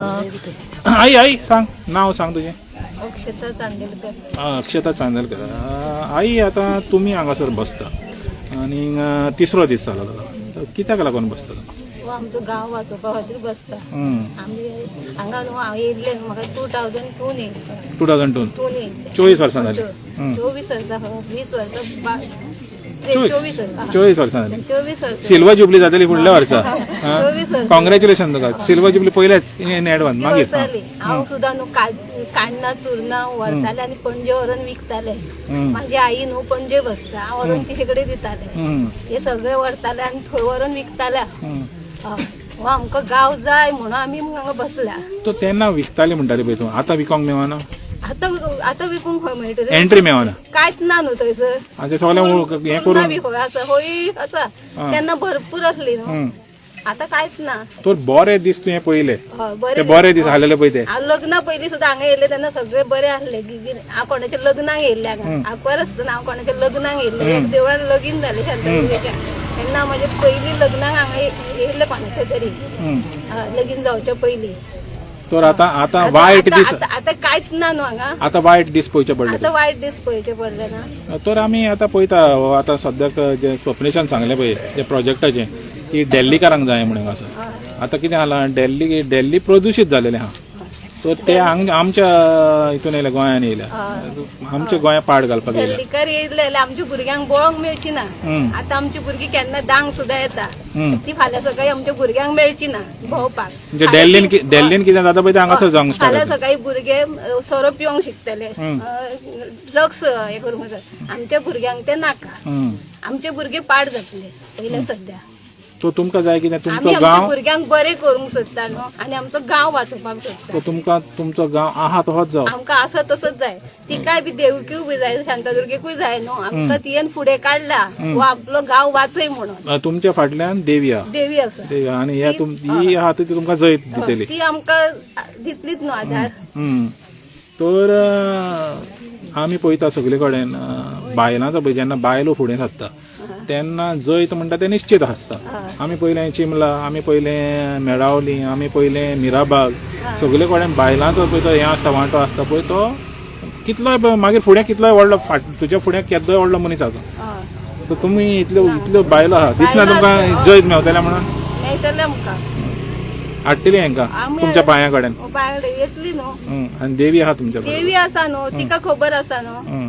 आई आई सांग नाव सांग तुझे. अक्षता चांदेलकर. अक्षता चांदेलकर. आई आता तुम्ही हांगासर बसता आणि तिसरो दीस जालो दादा, कित्याक लागून बसता? हो आमचं गांव वाचोवपा खातीर बसता. आमी हांगा न्हू हांव येयल्ले म्हाका 2002 येयल्ले. 2002 येयल्ले. 24 वर्सां जाली. 24 वर्सां 20 वर्सां 24 वर्सां जाली. 24 वर्सां सिल्वर जुबली जातली फुडल्या वर्सा. 24 वर्सां. कॉंग्रॅच्युलेशन तुका. सिल्वर जुबली पयलेच इन एडवान्स मागीर. जाली. हांव सुद्दां न्हू काण्णां चुरणां व्हरताले आनी पणजे व्हरून विकताले. म्हाजी आई न्हू पणजे बसता, हांव व्हरून तिचे कडेन दिताले. हे सगळे व्हरताले आनी थंय व्हरून विकताले. हो आमकां गांव जाय म्हणून आमी हांगा बसल्या. तो तेन्ना विकताले म्हणटाले पळय तूं, आतां विकोंक मेळना? आतां विकूंक खंय मेळटलें? एंट्री मेळना. कांयच ना न्हू थंयसर. आतां सगळें हें करून बी खंय आसा, होय आसा. तेन्ना भरपूर आसली न्हू, आतां कांयच ना. तर बरे दीस तुवें पयले, हय ते बरे दीस आसलेले पळय ते. हांव लग्ना पयलीं सुद्दां हांगा येयले तेन्ना सगळे बरे आसले. हांव कोणाच्या लग्नाक येयल्ले हांगा. आंकवार आसतना हांव कोणाच्या लग्नाक येयल्ले. एक देवळान लगीन जालें शांतादुर्गेच्या. तेन्ना म्हजे पयलीं लग्नाक हांगा येयल्ले कोणाच्या तरी लगीन जावच्या पयलीं. तर आतां वायट दीस, आतां कांयच ना न्हू हांगा. आतां वायट दीस पळोवचे पडले. आतां वायट दीस पळोवचे पडले ना. तर आमी आतां पळयता आतां सद्याक जे स्वप्नेशान सांगलें पळय जे प्रोजेक्टाचें की दिल्लीकारांक जाय म्हणून आसा. आतां कितें जालां, दिल्ली प्रदूशीत जालेलें आहा. तर ते आमच्या हितून येयले, गोंयान येयल्या, आमच्या गोंया पाड घालपाक येयल्या. दिल्लीकार येयले जाल्यार आमच्या भुरग्यांक बोळोंक मेळची ना. आतां आमची भुरगीं केन्ना दांग सुद्दां येता, ती फाल्यां सकाळी आमच्या भुरग्यांक मेळची ना भोंवपाक. म्हणजे दिल्लीन कितें जाता पळय तें हांगासर जावंक स्टार्ट फाल्यां सकाळी भुरगे सोरो पिवंक शिकतले, ड्रग्स हे करूंक जाय. आमच्या भुरग्यांक ते नाका. आमचे भुरगे पाड जातले पयल्या सध्या. तो तुमकां जाय कितें, आमी तुमचो आमच्या गांव, भुरग्यांक बरें करूंक सोदता न्हू, आनी आमचो गांव वाचोवपाक सोदता. तो तुमकां तुमचो गांव आहा तोच जावं. आमकां आसा तसोच जाय. तिकाय बी देवकीय बी जाय, शांतादुर्गेकूय जाय न्हू. आमकां तियेन फुडें काडला वो आपलो गांव वाचय म्हणून. तुमच्या फाटल्यान देवी आहा. देवी आसा. देवी आनी ही आहा ती तुमकां जैत दितली. ती आमकां दितलीच न्हू आधार. तर आमी पळयता सगळे कडेन बायलांचो पळय, जेन्ना बायलो फुडें सरता तेन्ना जैत म्हणटा तें निश्चित आसता. आमी पयलें चिमला, आमी पयलें मेडावली, आमी पयलें मिराबाग, सगळे कडेन बायलांचो पळय तो हें आसता, वांटो आसता पळय तो कितलोय मागीर फुडें कितलोय व्हडलो तुज्या फुडें केदोय व्हडलो मनीस आसा. तर तुमी इतल्यो बायलो आहा, दिसना तुमकां जैत मेवतलें म्हणून? मेळटलें आमकां. हाडटली हांकां तुमच्या पांया कडेन. बाय येतली न्हू. आनी देवी आहा तुमच्या कडेन. देवी आसा न्हू, तिका खबर आसा न्हू.